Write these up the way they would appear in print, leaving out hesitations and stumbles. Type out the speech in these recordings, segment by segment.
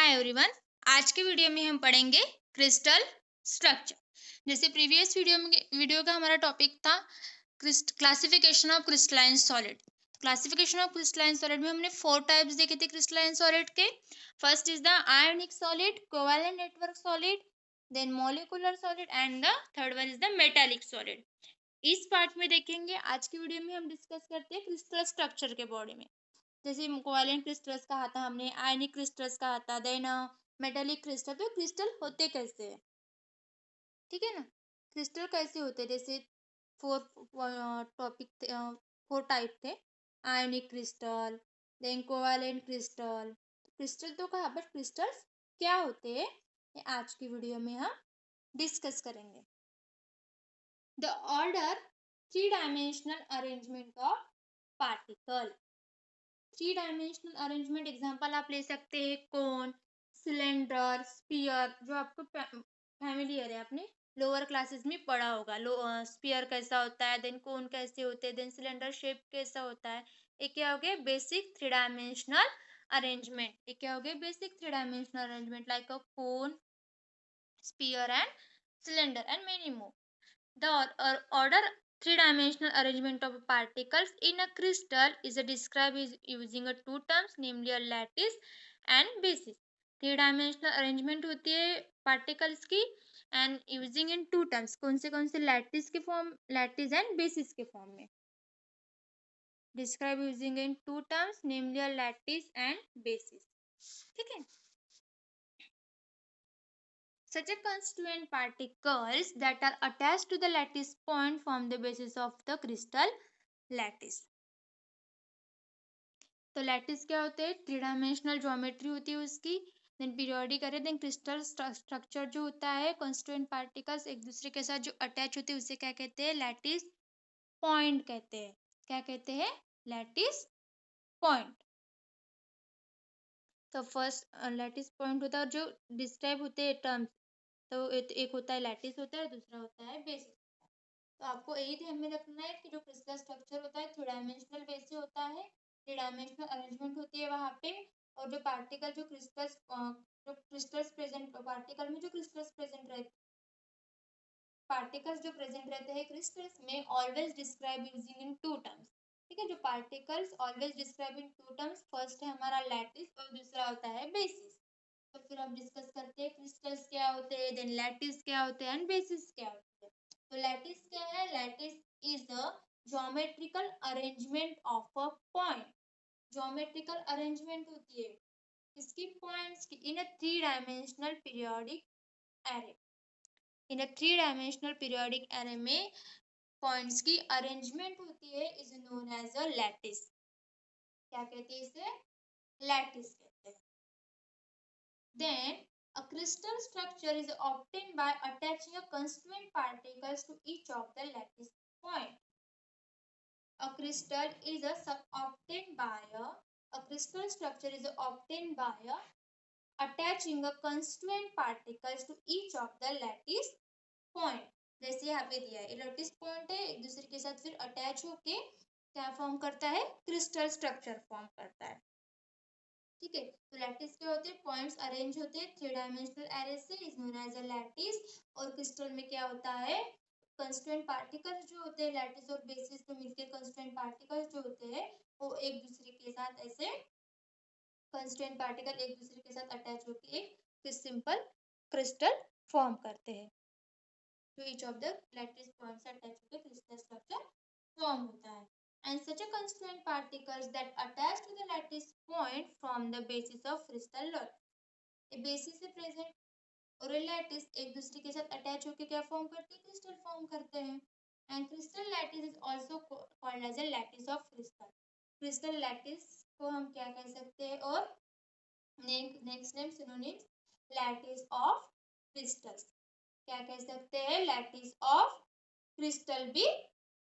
Hi everyone. आज के video में हम पढ़ेंगे क्रिस्टल स्ट्रक्चर। जैसे प्रीवियस वीडियो का हमारा टॉपिक था classification of crystalline solid. Classification of crystalline solid में हमने 4 टाइप्स देखे थे क्रिस्टलाइन सॉलिड के। First is the ionic solid, covalent network solid, then molecular solid and the third one is the metallic solid. इस part में देखेंगे। आज की वीडियो में हम डिस्कस करते हैं क्रिस्टल स्ट्रक्चर के बारे में। जैसे कोवैलेंट क्रिस्टल्स कहा था हमने, आयनिक क्रिस्टल्स कहा था, देन मेटालिक क्रिस्टल। तो क्रिस्टल होते कैसे हैं, ठीक है ना। क्रिस्टल कैसे होते हैं, जैसे 4 टाइप थे। Ionic crystal, then covalent crystal. Crystal तो कहा, बट क्रिस्टल्स क्या होते हैं ये आज की वीडियो में हम डिस्कस करेंगे। The order 3 dimensional arrangement of particle. 3 dimensional arrangement example आप ले सकते हैं कोन, सिलेंडर, स्फीयर, जो आपको फैमिलियर है, आपने लोअर क्लासेस में पढ़ा होगा। स्फीयर कैसा होता है, देन कोन कैसे होते हैं, देन सिलेंडर शेप कैसा होता है। ये क्या हो गया, बेसिक 3 डायमेंशनल अरेंजमेंट। ये क्या हो गया, basic 3 dimensional arrangement like a cone, sphere and cylinder and many more. The order 3 dimensional arrangement of particles in a crystal is described using 2 terms, namely a lattice and basis. 3 dimensional arrangement होती है particles की and using in 2 terms. कौन से lattice के form, lattice and basis के form में. Describe using in 2 terms, namely a lattice and basis. ठीक है. Such a constituent particles that are attached to the lattice point form the basis of the crystal lattice. तो lattice क्या होते हैं, 3 dimensional geometry होती है उसकी। देन पीरियोडिक अरे, देन क्रिस्टल स्ट्रक्चर जो होता है, कॉन्स्टिट्यूएंट पार्टिकल्स एक दूसरे के साथ जो अटैच होते हैं उसे क्या कहते हैं, लैटिस पॉइंट कहते हैं। क्या कहते हैं, लैटिस पॉइंट। तो फर्स्ट लैटिस पॉइंट होता है, और जो डिस्क्राइब होते हैं टर्म्स, तो एक होता है लैटिस होता है, दूसरा होता है बेसिस। तो आपको यही ध्यान में रखना है कि जो क्रिस्टल स्ट्रक्चर होता है 3 डायमेंशनल बेस से होता है, 3 डायमेंशनल अरेंजमेंट होती है वहां पे। और जो पार्टिकल जो क्रिस्टल्स प्रेजेंट, पार्टिकल में जो क्रिस्टल्स प्रेजेंट रहते, पार्टिकल्स जो प्रेजेंट रहते हैं क्रिस्टल्स में, always describe using in 2 terms। ठीक है, जो पार्टिकल्स ऑलवेज डिस्क्राइब इन 2 terms, फर्स्ट है हमारा लैटिस और दूसरा होता है बेसिस। तो फिर हम डिस्कस करते हैं क्रिस्टल्स क्या होते हैं, देन लैटिस क्या होते हैं एंड बेसिस क्या होते हैं। तो लैटिस क्या है, lattice is the geometrical arrangement of a point. Geometrical arrangement होती है इसकी पॉइंट्स की in a 3 dimensional periodic array. In a 3 dimensional periodic array में पॉइंट्स की अरेंजमेंट होती है, is known as a lattice. क्या कहते हैं इसे, लैटिस कहते हैं। Then a crystal structure is obtained by attaching a constituent particles to each of the lattice point. A crystal is obtained by a crystal structure is obtained by attaching a constituent particles to each of the lattice point. जैसे यहाँ पे दिया है, lattice point है, एक दूसरे के साथ फिर अटैच होके क्या फॉर्म करता है, क्रिस्टल स्ट्रक्चर फॉर्म करता है। ठीक है, तो लैटिस क्या होते हैं, पॉइंट्स अरेंज होते हैं 3 डायमेंशनल एरे से, is known as a lattice. और क्रिस्टल में क्या होता है, कंस्टिट्यूएंट पार्टिकल्स जो होते हैं लैटिस और बेसिस को मिलकर, कंस्टिट्यूएंट पार्टिकल्स जो होते हैं वो एक दूसरे के साथ ऐसे कंस्टिट्यूएंट पार्टिकल एक दूसरे के साथ अटैच होकर एक सिंपल क्रिस्टल फॉर्म करते हैं। तो each of the lattice points attach होकर क्रिस्टल स्ट्रक्चर फॉर्म होता है। And such a constituent particles that attach to the lattice point form the basis of crystal lattice. ये बेसिस से प्रेजेंट और lattice एक दूसरे के साथ अटैच होकर क्या फॉर्म करते हैं, क्रिस्टल फॉर्म करते हैं। And crystal lattice is also called as a lattice of crystal. Crystal lattice को हम क्या कह सकते हैं, और next name synonyms, lattice of crystals. क्या कह सकते हैं, लैटिस ऑफ क्रिस्टल भी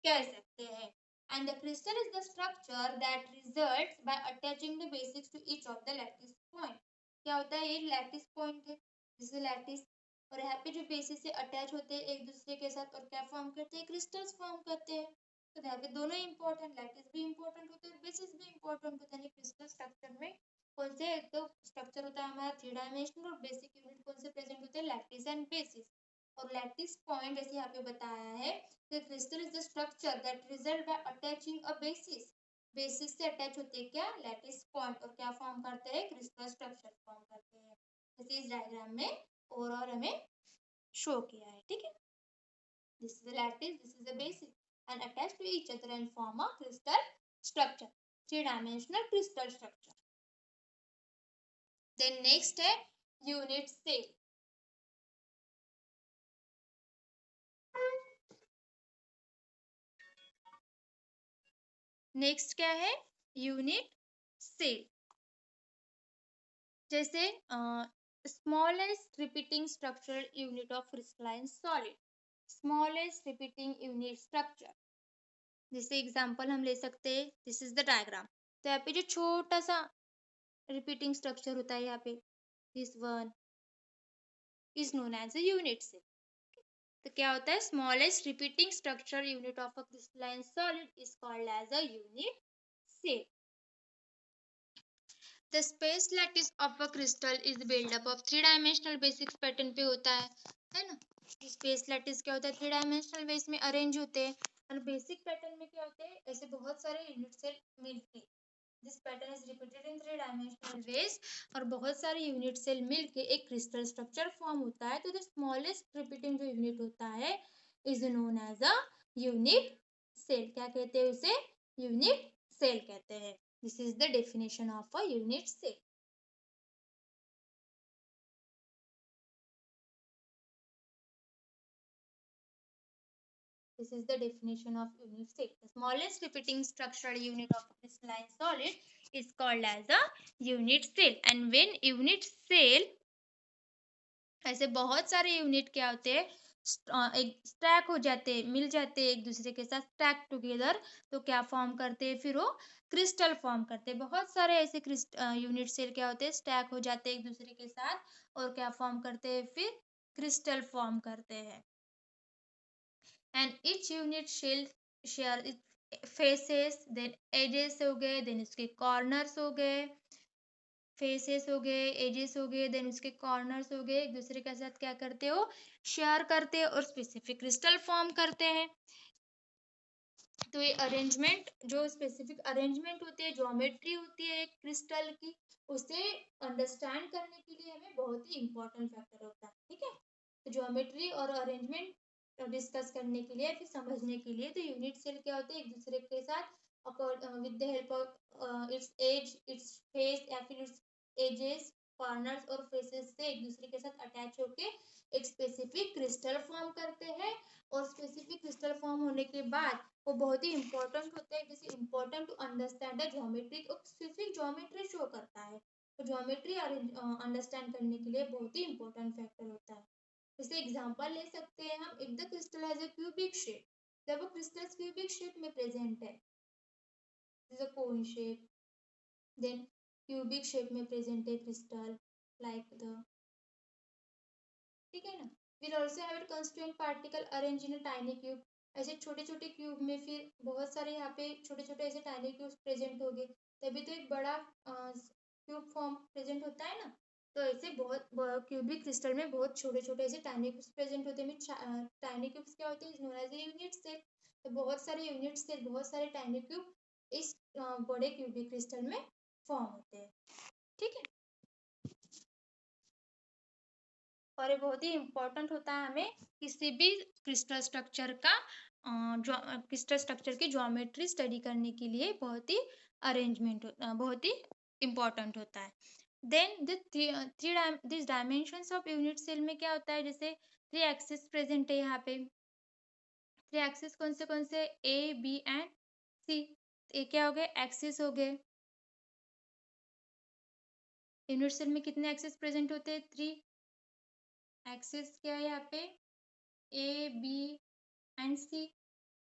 कह सकते हैं। And the crystal is the structure that results by attaching the basics to each of the lattice point. क्या होता है, ये लैटिस पॉइंट है, जिसे लैटिस, और यहाँ पे जो बेसिस से अटैच होते हैं एक दूसरे के साथ और क्या फॉर्म करते हैं, क्रिस्टल्स फॉर्म करते हैं। तो यहाँ पे दोनों इंपॉर्टेंट, लैटिस भी इंपॉर्टेंट होते हैं और बेसिस भी इंपॉर्टेंट होता है क्रिस्टल स्ट्रक्चर में। कौन से, एक तो स्ट्रक्चर होता है हमारा 3 डायमेंशनल और बेसिक यूनिट कौन से प्रेजेंट होते हैं, लैटिस एंड बेसिस। और लैटिस पॉइंट जैसे यहाँ पे बताया है, the crystal is the structure that result by attaching a basis. Basis से अटैच होते हैं क्या, लैटिस पॉइंट, और क्या फॉर्म करते हैं, क्रिस्टल स्ट्रक्चर फॉर्म करते हैं, जैसे इस डायग्राम में और हमें शो किया है। ठीक है, this is the lattice, this is the basis, and attached to each other and form a crystal structure, three dimensional crystal structure. Then next है unit cell. नेक्स्ट क्या है, यूनिट सेल। जैसे smallest repeating structural unit of crystalline solid, smallest repeating unit structure. जैसे example हम ले सकते हैं, this is the diagram. तो यहाँ पे जो छोटा सा रिपीटिंग स्ट्रक्चर होता है, यहाँ पे this one is known as a unit cell. तो क्या होता है, smallest repeating structure unit of a crystalline solid is called as a unit cell. The space lattice of a crystal is built up of 3 dimensional basic pattern पे होता है ना। Space lattice क्या होता है, 3 डायमेंशनल बेस में arrange होते हैं, और बेसिक पैटर्न में क्या होते हैं, ऐसे बहुत सारे यूनिट सेल मिलके, this pattern is repeated in 3 dimensional base, और बहुत सारे यूनिट सेल मिलके एक क्रिस्टल स्ट्रक्चर फॉर्म होता है। तो द स्मॉलेस्ट रिपीटिंग जो यूनिट होता है is known as a unit cell. क्या कहते हैं उसे, यूनिट सेल कहते हैं। This is the definition of a unit cell. This is the definition of unit cell. The smallest repeating structural unit of crystalline solid is called as a unit cell. And when unit cell, ऐसे बहुत सारे unit क्या होते हैं, एक stack हो जाते हैं, मिल जाते हैं एक दूसरे के साथ, स्टैक टुगेदर, तो क्या फॉर्म करते हैं, फिर वो क्रिस्टल फॉर्म करते हैं। बहुत सारे ऐसे यूनिट सेल क्या होते हैं, स्टैक हो जाते हैं एक दूसरे के साथ, और क्या फॉर्म करते हैं, फिर क्रिस्टल फॉर्म करते हैं। And each unit cell share faces, then edges हो गए, देन इसके कॉर्नर्स हो गए, फेसेस हो गए, एजेस हो गए, देन उसके कॉर्नर्स हो गए, एक दूसरे के साथ क्या करते हो, शेयर करते हैं और स्पेसिफिक क्रिस्टल फॉर्म करते हैं। तो ये अरेंजमेंट, जो स्पेसिफिक अरेंजमेंट होती है, ज्योमेट्री होती है एक क्रिस्टल की, उसे अंडरस्टैंड करने के लिए हमें बहुत ही इंपॉर्टेंट फैक्टर होता है। ठीक है, तो ज्योमेट्री और अरेंजमेंट डिस्कस करने के लिए, फिर समझने के लिए, तो यूनिट सेल क्या होते हैं, एक दूसरे के साथ with the help of its edge, its face, या फिर इट्स एजेस, कॉर्नर्स और फेसेस से एक दूसरे के साथ अटैच होके एक स्पेसिफिक क्रिस्टल फॉर्म करते हैं। और स्पेसिफिक क्रिस्टल फॉर्म होने के बाद वो बहुत ही इंपॉर्टेंट होते हैं, जैसे important to understand the geometry, specific geometry show करता है। तो ज्योमेट्री अंडरस्टैंड करने के लिए बहुत ही इंपॉर्टेंट फैक्टर होता है। जैसे एग्जांपल ले सकते हैं हम, if the crystal has a cubic shape, जब वो क्रिस्टल क्यूबिक शेप में प्रेजेंट है, is a cone shape, then cubic shape में प्रेजेंट है क्रिस्टल, लाइक द, ठीक है ना। Will also have constituent particle arrange in a tiny cube, ऐसे छोटे छोटे क्यूब में फिर बहुत सारे यहाँ पे छोटे छोटे ऐसे टाइनी क्यूब्स प्रेजेंट हो गए, तभी तो एक बड़ा क्यूब फॉर्म प्रेजेंट होता है ना। तो ऐसे बहुत क्यूबिक क्रिस्टल में बहुत छोटे छोटे ऐसे टाइनी क्यूब्स प्रेजेंट होते हैं। टाइनी क्यूब्स क्या होते हैं, is known as unit cell. तो बहुत सारे यूनिट सेल, बहुत सारे टाइनी क्यूब इस बड़े क्यूबिक क्रिस्टल में फॉर्म होते हैं। ठीक है, और ये बहुत ही इम्पोर्टेंट होता है हमें किसी भी क्रिस्टल स्ट्रक्चर का, क्रिस्टल स्ट्रक्चर की ज्योमेट्री स्टडी करने के लिए बहुत ही अरेंजमेंट बहुत ही इम्पोर्टेंट होता है। Then this dimensions of unit cell में क्या होता है, जैसे 3 एक्सिस प्रेजेंट है यहाँ पे। 3 एक्सिस कौन से, ए बी एंड सी। ये क्या हो गए, एक्सिस हो गए। यूनिट सेल में कितने एक्सिस प्रेजेंट होते हैं, 3 एक्सिस। क्या है यहाँ पे, A B and C.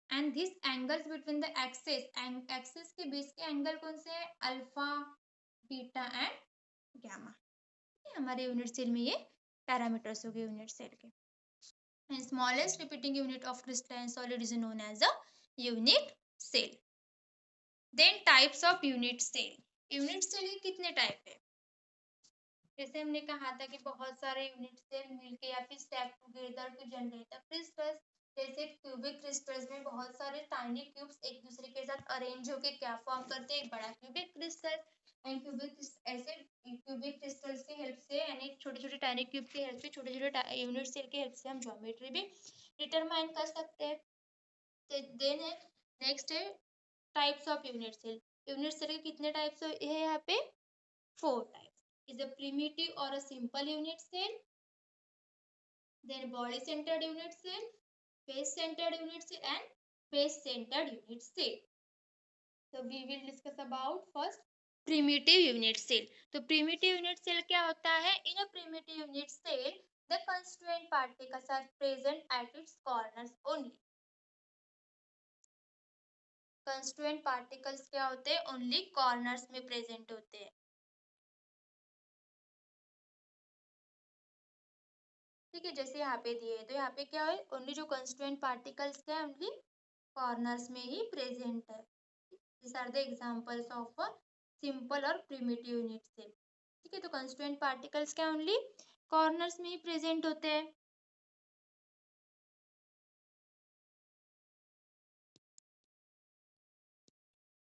And this angles between the axis, axis के बीच के एंगल कौन से है, अल्फा, बीटा एंड गामा। हमारे यूनिट सेल में ये पैरामीटर्स हो गए यूनिट सेल के। And smallest repeating unit of crystalline solid is known as a unit cell. Then types of unit cell. Unit cell के कितने टाइप है? जैसे हमने कहा था कि बहुत सारे यूनिट सेल मिलके या फिर stack together to generate a crystals. जैसे क्यूबिक क्रिस्टल्स में बहुत सारे टाइनी क्यूब्स एक दूसरे के साथ अरेंज होके क्या फॉर्म करते हैं, एक बड़ा क्यूबिक क्रिस्टल। एंड ऐसे क्यूबिक क्रिस्टल्स की हेल्प से यानी छोटे छोटे टाइनी क्यूब की हेल्प से छोटे छोटे यूनिट सेल की हेल्प से हम ज्योमेट्री भी डिटरमाइन कर सकते हैं। देन है नेक्स्ट है types of unit cell. Unit cell के कितने टाइप्स है यहाँ पे? 4 types. Is a primitive or a simple unit cell, then body centered unit cell, face centered unit cell and face centered unit cell. So we will discuss about first primitive unit cell. तो primitive unit cell क्या होता है? In a primitive unit cell, the constituent particles are present at its corners only. constituent particles क्या होते हैं? Only corners में present होते हैं। ठीक है, जैसे यहाँ पे दिए तो यहाँ पे क्या है? ओनली जो कंस्टिट्यूएंट पार्टिकल्स क्या है ओनली कॉर्नर्स में ही प्रेजेंट है। This are the examples of a simple और प्रिमिटिव यूनिट सेल। ठीक है, तो कंस्टिट्यूएंट पार्टिकल्स क्या ओनली कॉर्नर्स में ही प्रेजेंट होते हैं।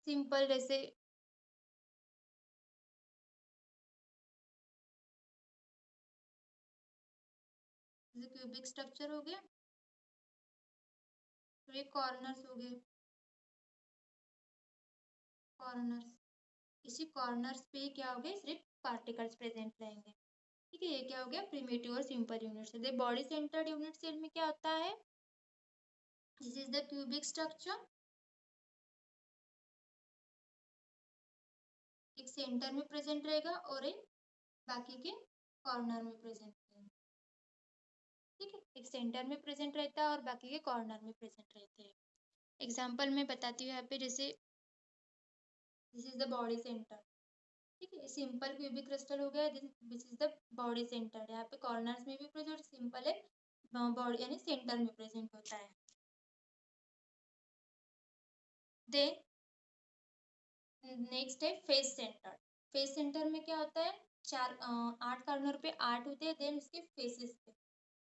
सिंपल जैसे क्यूबिक स्ट्रक्चर हो गया, तो ये कॉर्नर्स हो गए, कॉर्नर्स। इसी कॉर्नर्स पे क्या हो गया? सिर्फ पार्टिकल्स प्रेजेंट रहेंगे। ठीक है, ये क्या हो गया? प्रिमिटिव और simple unit cell. Body centred unit cell में क्या होता है? This is the cubic structure, एक सेंटर में प्रेजेंट रहेगा और एक बाकी के कॉर्नर में प्रेजेंट रहेगा। ठीक है, एक सेंटर में प्रेजेंट रहता है और बाकी के कॉर्नर में प्रेजेंट रहते हैं। एग्जांपल में बताती हूँ यहाँ पे, जैसे this is the body centre. ठीक है, सिंपल क्यूबिक क्रिस्टल हो गया, this is the body centre. यहाँ पे कॉर्नर्स में भी प्रेजेंट, सिंपल है बॉडी यानी सेंटर में प्रेजेंट होता है। देन नेक्स्ट है फेस सेंटर। फेस सेंटर में क्या होता है? 8 कॉर्नर पे 8 होते हैं, देन उसके फेसेस पे।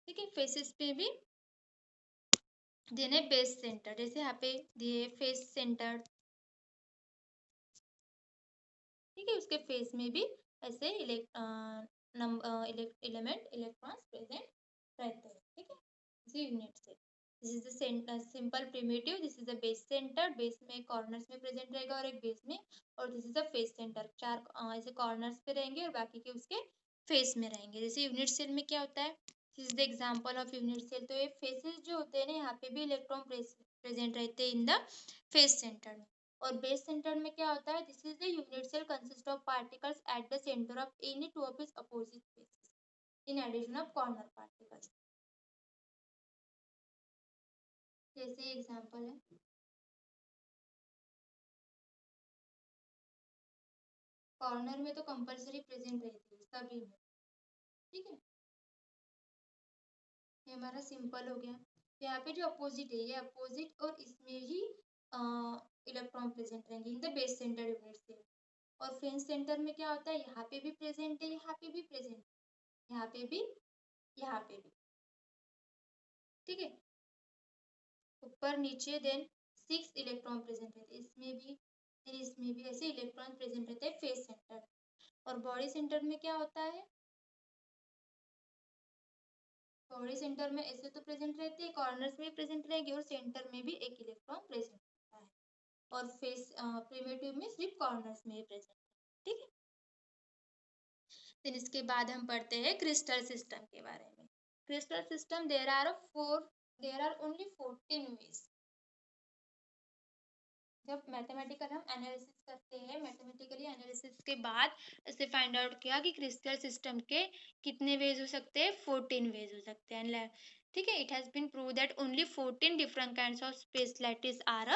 ठीक है, फेसेस पे भी देन है बेस सेंटर। जैसे यहाँ पे दिए फेस सेंटर। ठीक है, उसके फेस में भी ऐसे एलिमेंट इलेक्ट्रॉन्स प्रेजेंट रहते हैं। ठीक है, इसी यूनिट से this is the centre simple primitive. This is the base centre, base में कॉर्नर्स में प्रेजेंट रहेगा और एक बेस में। और this is the face centre, 4 ऐसे कॉर्नर्स पे रहेंगे और बाकी के उसके फेस में रहेंगे। जैसे यूनिट सेल में क्या होता है? This is the example of unit cell. तो ये फेसेस जो होते हैं ना, यहाँ पे भी इलेक्ट्रॉन प्रेजेंट रहते हैं इन द फेस सेंटर में। और बेस सेंटर में क्या होता है? This is the unit cell consist of particles at the centre of any two of its opposite faces in addition of corner particles. जैसे एग्जांपल है, कॉर्नर में तो कंपलसरी प्रेजेंट रहती है सभी में। ठीक है, ये हमारा सिंपल हो गया। यहाँ पे जो अपोजिट है, ये अपोजिट और इसमें ही इलेक्ट्रॉन प्रेजेंट रहेंगे in the base centre unit cell. और फ्रेंच सेंटर में क्या होता है? यहाँ पे भी प्रेजेंट है, यहाँ पे भी प्रेजेंट है, यहाँ पे भी, यहाँ पे भी। ठीक है, ऊपर नीचे देन 6 इलेक्ट्रॉन प्रेजेंट रहते हैं, इसमें भी फिर इसमें भी ऐसे इलेक्ट्रॉन प्रेजेंट रहते हैं फेस सेंटर। और बॉडी सेंटर में क्या होता है? बॉडी सेंटर में ऐसे तो प्रेजेंट रहते हैं, कॉर्नर्स में प्रेजेंट रहेंगे और सेंटर में भी एक इलेक्ट्रॉन प्रेजेंट रहता है। और फेस प्रिमिटिव में सिर्फ कॉर्नर्स में ही प्रेजेंट। ठीक है, फिर इसके बाद हम पढ़ते हैं क्रिस्टल सिस्टम के बारे में। Crystal system there are only 14 ways. जब मैथमेटिकल हम एनालिसिस करते हैं, मैथमेटिकली एनालिसिस के बाद ऐसे फाइंड आउट किया कि क्रिस्टल सिस्टम के कितने वेज हो सकते हैं? 14 वेज हो सकते हैं। ठीक है, it has been prove that only 14 different kinds of space lattice are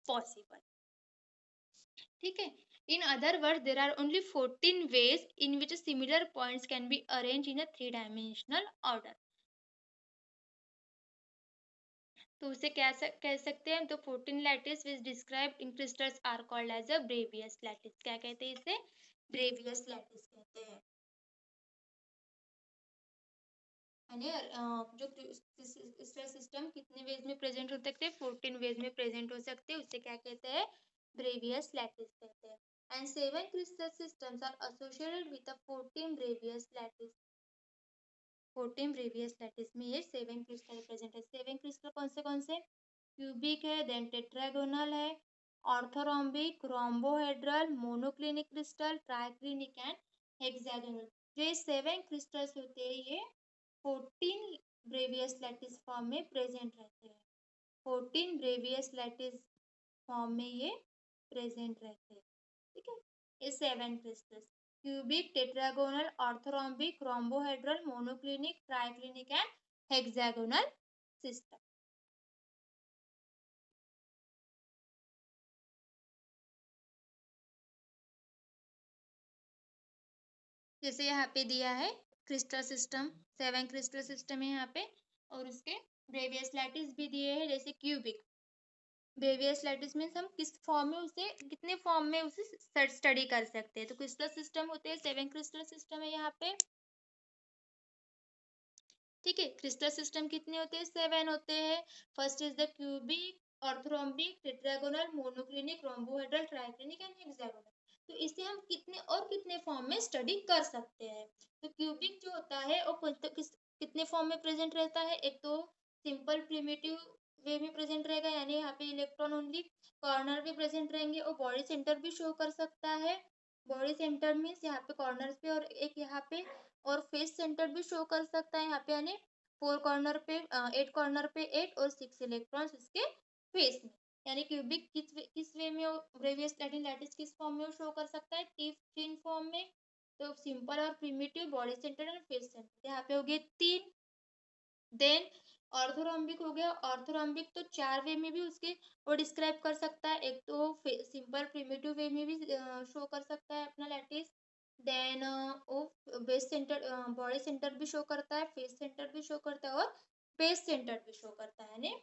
possible. ठीक है, in other words there are only 14 ways in which similar points can be arranged in a 3-dimensional order. तो उसे क्या कह सकते हैं, तो 14 lattice which described in crystals are called as a Bravais lattice. क्या कहते हैं इसे? ब्रेवियस लैटिस कहते हैं। यानी जो क्रिस्टल सिस्टम कितने वेज में प्रेजेंट हो सकते हैं? 14 वेज में प्रेजेंट हो सकते हैं। उससे क्या कहते हैं? ब्रेवियस लैटिस कहते हैं। And 7 crystal systems are associated with the 14 Bravais lattice. 14 Bravais lattice में ये 7 क्रिस्टल प्रेजेंट है। 7 क्रिस्टल कौन से? क्यूबिक है, देन टेट्रागोनल है, orthorhombic, rhombohedral, monoclinic crystal, triclinic and hexagonal. जो ये 7 क्रिस्टल्स होते हैं ये 14 ब्रेवियस लैटिस फॉर्म में प्रेजेंट रहते हैं। 14 ब्रेवियस लैटिस फॉर्म में ये प्रेजेंट रहते हैं। ठीक है, ये 7 crystals cubic, tetragonal, orthorhombic, rhombohedral, monoclinic, triclinic and hexagonal system. जैसे यहाँ पे दिया है क्रिस्टल सिस्टम, 7 क्रिस्टल सिस्टम है यहाँ पे, और उसके ब्रेवियस लैटिस भी दिए हैं। जैसे क्यूबिक, ब्रेवियस लैटिस मीन्स हम किस फॉर्म में उसे, कितने फॉर्म में उसे स्टडी कर सकते हैं। तो क्रिस्टल सिस्टम होते हैं, 7 क्रिस्टल सिस्टम है यहाँ पे। ठीक है, क्रिस्टल सिस्टम कितने होते हैं? 7 होते हैं। First is the cubic, orthorhombic, tetragonal, monoclinic, rhombohedral, triclinic and hexagonal. तो इसे हम कितने और कितने फॉर्म में स्टडी कर सकते हैं? तो क्यूबिक जो होता है वो कितने फॉर्म में प्रेजेंट रहता है? एक तो सिंपल प्रिमिटिव वे में प्रेजेंट रहेगा, यानी यहाँ पे इलेक्ट्रॉन ओनली कॉर्नर पे प्रेजेंट रहेंगे, और बॉडी सेंटर भी शो कर सकता है। बॉडी सेंटर मीन्स यहाँ पे कॉर्नर पे, और एक यहाँ पे, और फेस सेंटर भी शो कर सकता है यहाँ पे, यानी 4 कॉर्नर पे 8 कॉर्नर पे 8 और 6 इलेक्ट्रॉन्स इसके फेस में। यानी क्यूबिक किस वे में ब्रेवियस लैटिस किस फॉर्म में शो कर सकता है? तीन फॉर्म में। तो सिंपल और प्रिमिटिव, बॉडी सेंटर और फेस सेंटर, यहाँ पे हो गए 3। देन ऑर्थोरोम्बिक हो गया। ऑर्थोरोम्बिक तो 4 वे में भी उसके वो डिस्क्राइब कर सकता है। एक तो सिंपल प्रिमिटिव वे में भी शो कर सकता है अपना लैटिस। देन वो बेस सेंटर, बॉडी सेंटर भी शो करता है, फेस सेंटर भी शो करता है, और बेस सेंटर भी शो करता है। यानी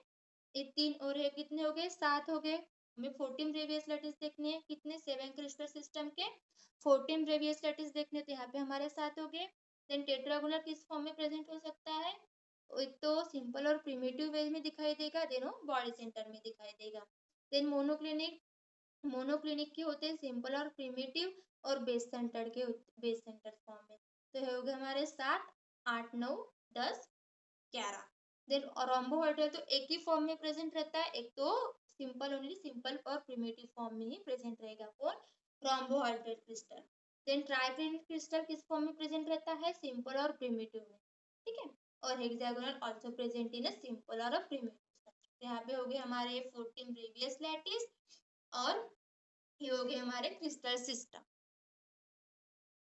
ये 3 और है, कितने हो गए? 7 हो गए। हमें 14 ब्रेवियस लैटिस देखने हैं। कितने? 7 क्रिस्टल सिस्टम के 14 ब्रेवियस लैटिस देखने, तो यहाँ पे हमारे 7 हो गए। देन टेट्रागोनल किस फॉर्म में प्रेजेंट हो सकता है? एक तो सिंपल और प्रिमिटिव वे में दिखाई देगा, देन वो बॉडी सेंटर में दिखाई देगा। देन मोनोक्लिनिक, मोनोक्लिनिक के होते हैं सिंपल और प्रिमिटिव, और बेस सेंटर के बेस सेंटर फॉर्म में। तो हो गए हमारे 7, 8, 9, 10, 11। देन रोम्बोहेड्रल तो एक ही फॉर्म में प्रेजेंट रहता है, एक तो सिंपल, ओनली सिंपल और प्रिमिटिव फॉर्म में ही प्रेजेंट रहेगा। कौन? Rhombohedral crystal. Then triclinic crystal किस फॉर्म में प्रेजेंट रहता है? सिंपल और प्रिमिटिव में। ठीक है, और hexagonal also present in a simple और अ प्रिमिटिव। यहाँ पे हो गए हमारे 14 ब्रेवियस लैटिस, और ये हो गए हमारे क्रिस्टल सिस्टम।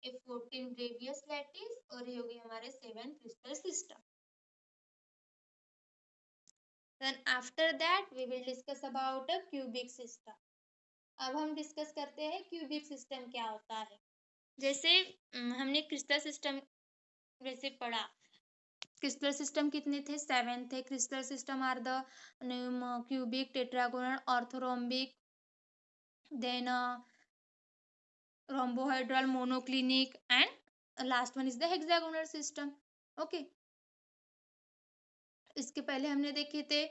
ये 14 ब्रेवियस लैटिस, और ये हो गए हमारे 7 crystal system. Then after that we will discuss about a cubic system. अब हम डिस्कस करते हैं क्यूबिक सिस्टम क्या होता है। जैसे हमने क्रिस्टल सिस्टम वैसे पढ़ा, क्रिस्टल सिस्टम कितने थे? 7 थे। Crystal system are the cubic, tetragonal, orthorhombic, then rhombohedral, monoclinic, and last one is the hexagonal system. Okay, इसके पहले हमने देखे थे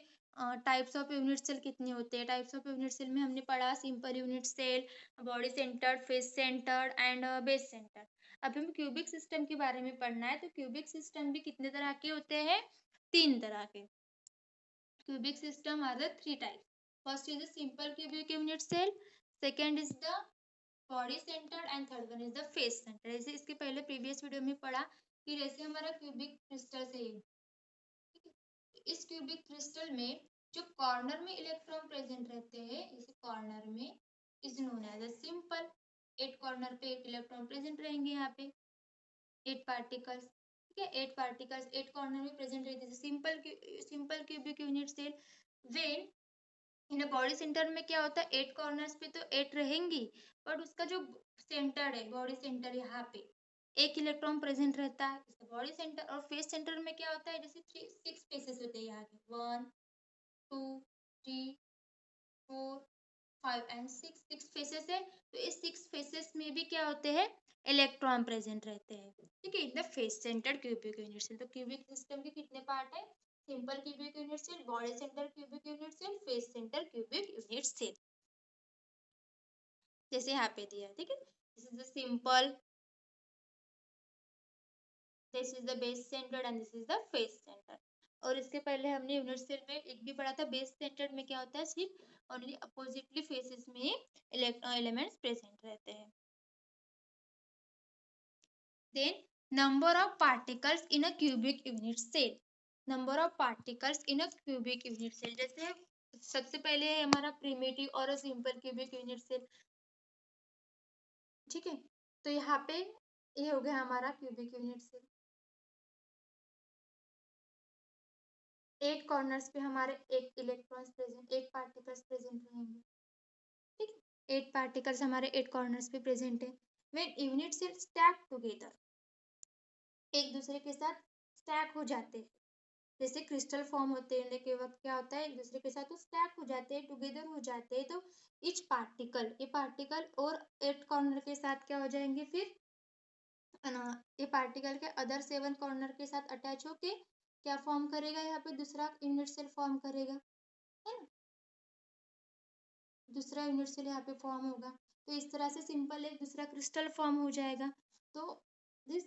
टाइप्स ऑफ यूनिट सेल कितने होते हैं। टाइप्स ऑफ यूनिट सेल में हमने पढ़ा simple unit cell, body centred, face centred and base centre. अब हम क्यूबिक सिस्टम के बारे में पढ़ना है। तो क्यूबिक सिस्टम भी कितने तरह के होते हैं? 3 तरह के। Cubic system are the 3 types. First is the simple cubic unit cell, second is the body centred, and third one is the face centre. जैसे इसके पहले प्रीवियस वीडियो में पढ़ा कि जैसे हमारा क्यूबिक क्रिस्टल है, इस क्यूबिक क्रिस्टल में जो कॉर्नर में इलेक्ट्रॉन प्रेजेंट रहते हैं, इस कॉर्नर में is known as a simple. 8 corner पे 8 इलेक्ट्रॉन प्रेजेंट रहेंगे, यहाँ पे 8 पार्टिकल्स। ठीक है, 8 पार्टिकल्स 8 कॉर्नर में प्रेजेंट रहते हैं, simple cubic unit cell. When in body centre में क्या होता है? 8 कॉर्नर्स पे तो 8 रहेंगी, बट उसका जो सेंटर है, बॉडी सेंटर, यहाँ पे एक इलेक्ट्रॉन प्रेजेंट रहता है बॉडी सेंटर। और फेस सेंटर में क्या होता है? जैसे 6 स्पेसेस होते हैं यहाँ पे, 1 2 3 4 5 एंड 6 फेसेस है। तो इस 6 फेसेस में भी क्या होते हैं, इलेक्ट्रॉन प्रेजेंट रहते हैं। ठीक है, in the face centre cubic unit cell. तो क्यूबिक सिस्टम के कितने पार्ट है, simple cubic unit cell, body centre cubic unit cell, face centre cubic unit cell, जैसे यहाँ पे दिया है। ठीक है, this is the simple, this is the base centred and this is the face centre. और इसके पहले हमने यूनिट सेल में एक भी पढ़ा था, बेस सेंटर्ड में क्या होता है, सिर्फ ओनली अपोजिटली फेसेस में एलिमेंट्स प्रेजेंट रहते हैं। Then number of particles in a cubic unit cell. Number of particles in a cubic unit cell, जैसे सबसे पहले है हमारा प्रिमिटिव और सिंपल क्यूबिक यूनिट सेल। ठीक है, तो यहाँ पे ये हो गया हमारा क्यूबिक यूनिट सेल। 8 कॉर्नर्स पे हमारे 8 इलेक्ट्रॉन्स प्रेजेंट, 8 पार्टिकल्स प्रेजेंट रहेंगे। ठीक है, 8 पार्टिकल्स हमारे 8 कॉर्नर्स पे प्रेजेंट है। When unit cell stack together, एक दूसरे के साथ स्टैक हो जाते हैं, जैसे क्रिस्टल फॉर्म होते हैं के वक्त क्या होता है, एक दूसरे के साथ वो स्टैक हो जाते हैं, टुगेदर हो जाते हैं। तो इच पार्टिकल, ये पार्टिकल और 8 कॉर्नर के साथ क्या हो जाएंगे, फिर ये पार्टिकल के अदर 7 कॉर्नर के साथ अटैच होके क्या फॉर्म करेगा, यहाँ पे दूसरा यूनिट सेल फॉर्म करेगा, है ना, दूसरा यूनिट सेल यहाँ पे फॉर्म होगा। तो इस तरह से सिंपल एक दूसरा क्रिस्टल फॉर्म हो जाएगा। तो दिस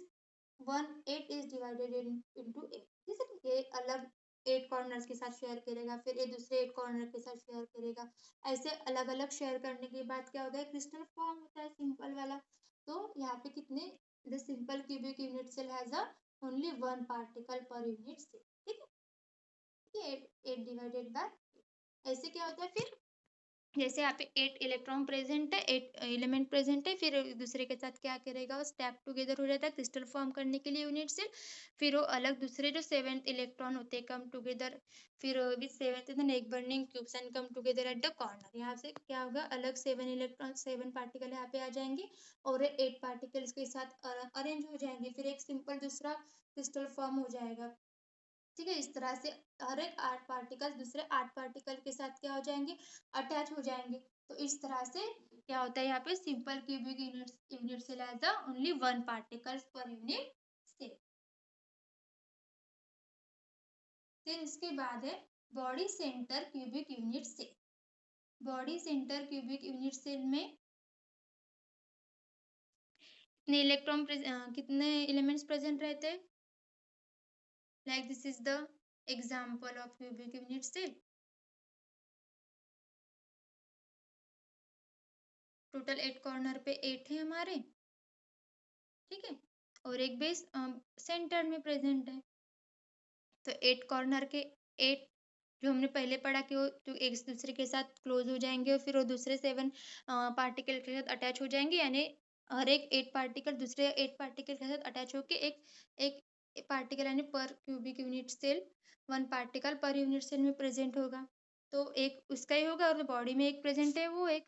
1 8 इज डिवाइडेड इनटू 8। जैसे ये अलग 8 कॉर्नर्स के साथ शेयर करेगा, फिर ये दूसरे 8 कॉर्नर के साथ शेयर करेगा, ऐसे अलग अलग शेयर करने के बाद क्या होता है, क्रिस्टल फॉर्म होता है सिंपल वाला। तो यहाँ पे कितने, the simple cubic unit cell has a only 1 particle per unit cell. ठीक है, 8 डिवाइडेड बाय, ऐसे क्या होता है, फिर जैसे यहाँ पे 8 इलेक्ट्रॉन प्रेजेंट है, 8 एलिमेंट प्रेजेंट है, फिर दूसरे के साथ क्या करेगा, वो स्टैक टुगेदर हो जाता है क्रिस्टल फॉर्म करने के लिए यूनिट सेल। फिर वो अलग दूसरे जो 7th इलेक्ट्रॉन होते हैं कम टुगेदर, फिर विद 7th एंड एक burning cubes and come together at the corner. यहाँ से क्या होगा, अलग 7 इलेक्ट्रॉन 7 पार्टिकल यहाँ पे आ जाएंगे और 8 पार्टिकल्स के साथ अरेंज हो जाएंगे, फिर एक सिंपल दूसरा क्रिस्टल फॉर्म हो जाएगा। ठीक है, इस तरह से हर एक 8 पार्टिकल दूसरे 8 पार्टिकल के साथ क्या हो जाएंगे, अटैच हो जाएंगे। तो इस तरह से क्या होता है, यहाँ पे simple cubic unit cell has the only 1 particles per unit cell. फिर इसके बाद है body centre cubic unit cell. Body centre cubic unit cell में कितने इलेक्ट्रॉन कितने एलिमेंट्स प्रेजेंट रहते हैं, like this is the example of cubic unit cell. Total 8 corner पे 8 है हमारे। ठीक है, और एक बेस सेंटर में प्रेजेंट है। तो 8 कॉर्नर के 8 जो हमने पहले पढ़ा कि वो जो एक दूसरे के साथ क्लोज हो जाएंगे और फिर वो दूसरे 7 पार्टिकल के साथ अटैच हो जाएंगे, यानी हर एक 8 पार्टिकल दूसरे 8 पार्टिकल के साथ अटैच होके एक एक पार्टिकल यानी per cubic unit cell 1 particle per unit cell में प्रेजेंट होगा। तो एक उसका ही होगा और बॉडी में एक प्रेजेंट है, वो एक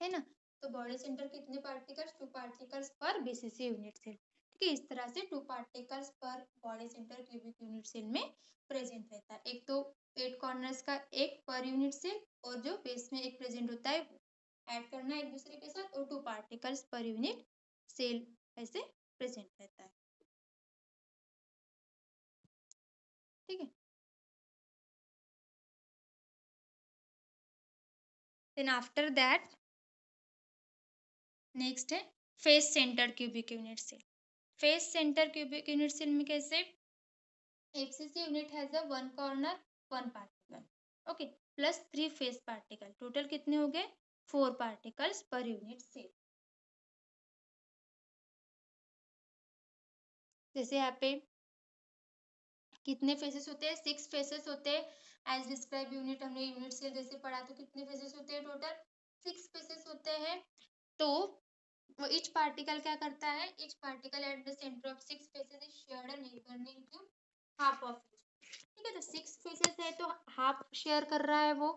है ना। तो बॉडी सेंटर कितने particles, 2 particles per BCC unit cell. ठीक है, इस तरह से 2 particles per body centre cubic unit cell में प्रेजेंट रहता है। एक तो 8 कॉर्नर्स का एक पर यूनिट सेल और जो बेस में एक प्रेजेंट होता है, ऐड करना एक दूसरे के साथ, और 2 पार्टिकल्स पर यूनिट सेल ऐसे प्रेजेंट रहता है। ठीक है, देन आफ्टर दैट नेक्स्ट है face centre cubic unit cell. Face centre cubic unit cell में कैसे, FCC unit has a 1 corner 1 particle, okay, plus 3 face particle, total कितने हो गए, 4 particles per unit cell। जैसे यहाँ पे कितने फेसेस होते हैं, 6 फेसेस होते हैं एज डिस्क्राइब यूनिट, हमने यूनिट सेल जैसे पढ़ा, तो कितने फेसेस होते हैं, टोटल 6 फेसेस होते हैं। तो वो each पार्टिकल क्या करता है, each particle at the center of 6 faces is shared a neighboring to half of each। ठीक है, तो 6 फेसेस है तो हाफ शेयर कर रहा है वो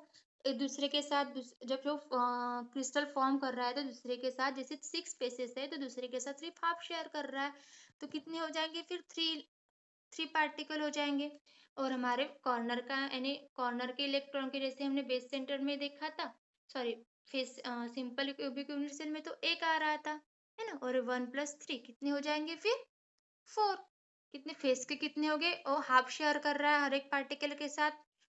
एक दूसरे के साथ। जब जो क्रिस्टल फॉर्म कर रहा है तो दूसरे के साथ, जैसे 6 फेसेस है तो दूसरे के साथ सिर्फ हाफ शेयर कर रहा है, तो कितने हो जाएंगे फिर 3 3 पार्टिकल हो जाएंगे। और हमारे कॉर्नर का यानी कॉर्नर के इलेक्ट्रॉन के जैसे हमने बेस सेंटर में देखा था, sorry face simple cubic unit cell में तो एक आ रहा था, है ना। और 1+3 कितने हो जाएंगे फिर 4। कितने फेस के कितने हो गए, और हाफ शेयर कर रहा है हर एक पार्टिकल के साथ,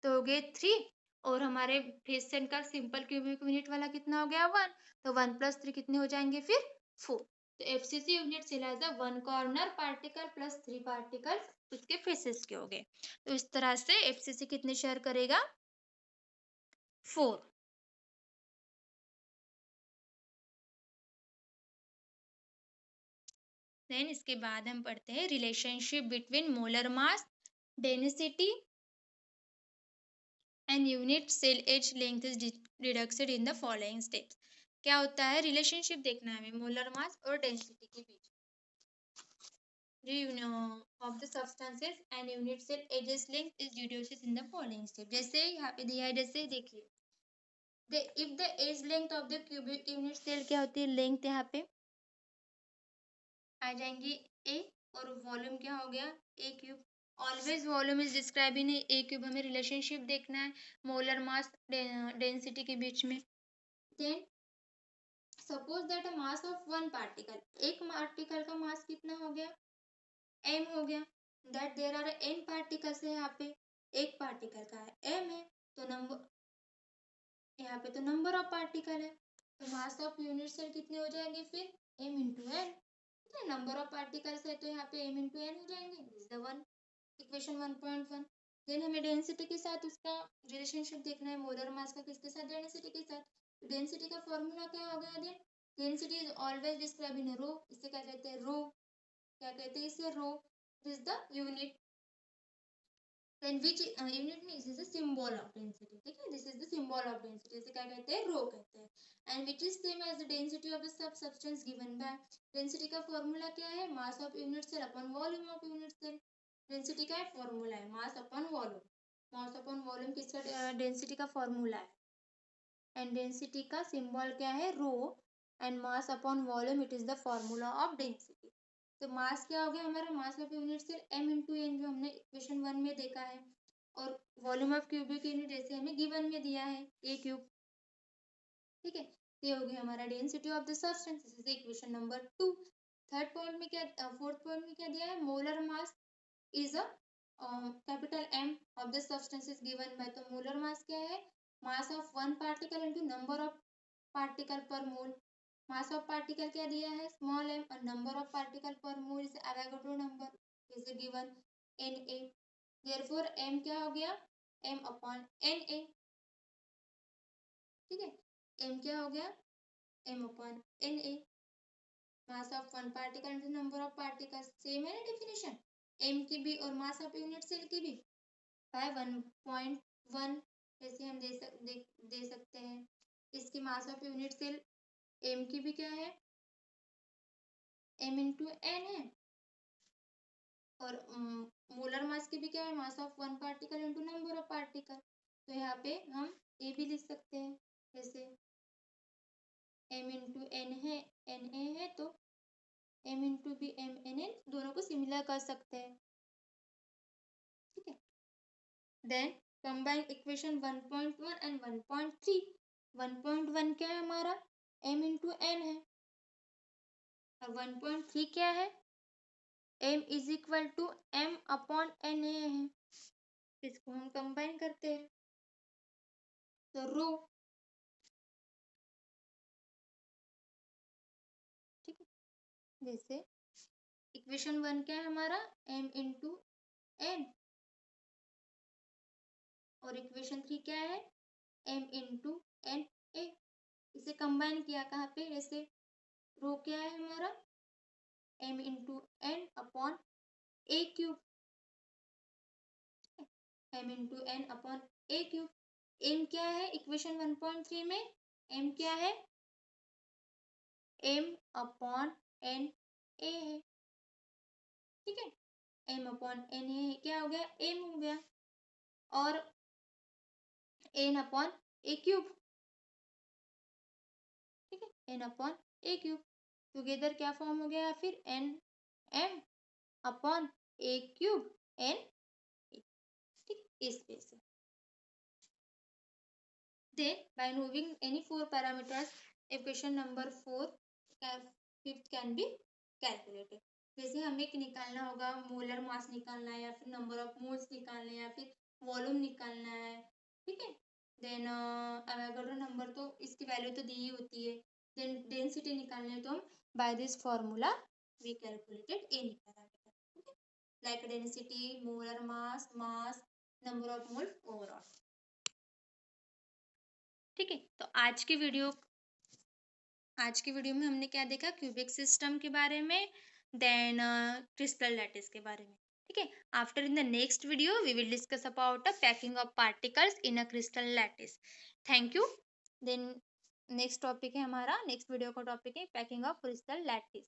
तो हो गए 3। और हमारे फेस सेंटर का सिंपल क्यूबिक यूनिट वाला कितना हो गया 1, तो 1+3 कितने हो जाएंगे फिर 4। तो FCC unit cell has a 1 corner particle plus 3 particles उसके फेसेस के हो गए। तो इस तरह से एफसीसी कितने शेयर करेगा 4। देन इसके बाद हम पढ़ते हैं relationship between molar mass, density and unit cell edge length is deducted in the following steps. क्या होता है, रिलेशनशिप देखना है हमें मोलर मास और डेंसिटी के बीच of the substances and unit cell edges length is reduced in the following step। जैसे यहाँ पे दिया है, जैसे देखिए if the edge length of the cubic unit cell क्या होती है, लेंथ यहाँ पे आ जाएंगी a, और वॉल्यूम क्या हो गया a cube. Always volume is describe in a cube. हमें रिलेशनशिप देखना है मोलर मास डेंसिटी के बीच में। Then suppose that a mass of one particle, एक पार्टिकल का मास कितना हो गया m हो गया। That there are n particles है, यहाँ पे एक पार्टिकल का है m है, तो नंबर यहाँ पे तो नंबर ऑफ पार्टिकल है, तो मास ऑफ यूनिट सेल कितने हो जाएंगे फिर m into n। Number of particles है तो यहाँ पे m इंटू n हो जाएंगे। This the one equation 1.1। देन हमें डेंसिटी के साथ उसका रिलेशनशिप देखना है, मोलर मास का किसके साथ, डेंसिटी के साथ। डेंसिटी का फॉर्मूला क्या हो गया, then density is always describe in rho. इसे क्या कहते हैं, रो। क्या कहते हैं इसे, rho. Is the unit. then which unit means is a symbol of density, ठीक है, this is the symbol of density, इसे क्या कहते हैं, रो कहते हैं। and which is same as the density of the substance given by। density का formula क्या है, mass of unit cell upon volume of unit cell। density का फॉर्मूला है mass upon volume। mass upon volume किसका density का formula है, and density का symbol क्या है, रो, and mass upon volume it is the formula of density। तो मास क्या हो गया हमारा, mass of unit cell m into n, जो हमने इक्वेशन 1 में देखा है। और वॉल्यूम ऑफ क्यूबिक यूनिट जैसे हमें गिवन में दिया है a क्यूब, ठीक है। ये हो गया हमारा density of the substance, this is equation number 2। Third point में क्या, फोर्थ पॉइंट में क्या दिया है, molar mass is a capital M of the substance is given by. तो मोलर मास क्या है, मास of one particle into number of particle पर मोल। मास ऑफ पार्टिकल क्या दिया है, स्मॉल m, और नंबर ऑफ पार्टिकल पर mole is Avogadro number is given Na। Therefore m क्या हो गया, m अपॉन Na, ठीक है। m क्या हो गया, m upon Na। Mass of one particle into number of particles, same है ना डेफिनेशन, m की भी और मास ऑफ यूनिट सेल की भी। बाय 1.1 जैसे हम दे सकते हैं। इसकी mass of unit cell m की भी क्या है, m इंटू n है, और मोलर मास की भी क्या है, मास of one particle into number of particle. तो यहाँ पे हम ए भी लिख सकते हैं, जैसे m इंटू एन है, एन ए है, तो m इंटू भी एम एन एन, दोनों को सिमिलर कर सकते हैं, ठीक है। Then combine equation 1.1 and 1.3। 1.1 क्या है हमारा, m इंटू एन है, और 1.3 क्या है, m is equal to m upon n a है। इसको हम कंबाइन करते हैं, तो रो, ठीक है। जैसे इक्वेशन 1 क्या है हमारा, m इंटू एन, और इक्वेशन 3 क्या है, m इंटू एन ए। इसे कंबाइन किया कहाँ पे, जैसे रो क्या है हमारा, m इंटू एन अपॉन ए cube, m into N upon ए क्यूब। m क्या है इक्वेशन 1.3 में, m क्या है, m अपॉन एन ए है, ठीक है। m अपॉन एन ए क्या हो गया, m हो गया, और n अपॉन ए क्यूब, ठीक है, n अपॉन ए क्यूब। टुगेदर क्या फॉर्म हो गया, फिर n m upon A cube n a, ठीक, इस वे से। Then by moving any four parameters, equation number 5th can be calculated. जैसे हमें निकालना होगा मोलर मास निकालना है या फिर नंबर ऑफ मोल्स निकालना है या फिर वॉल्यूम निकालना है, ठीक है। देन अवोगाड्रो नंबर तो इसकी वैल्यू तो दी ही होती है। देन डेंसिटी निकालना है तो हम by this formula we calculated any parameter, ठीक है, like density, molar mass, number of mole overall, ठीक है। तो आज की वीडियो में हमने क्या देखा, क्यूबिक सिस्टम के बारे में, देन क्रिस्टल लैटिस के बारे में, ठीक है। After in the next video we will discuss about packing of particles in a crystal lattice. Thank you. Then next video का टॉपिक है पैकिंग ऑफ क्रिस्टल लैटिस।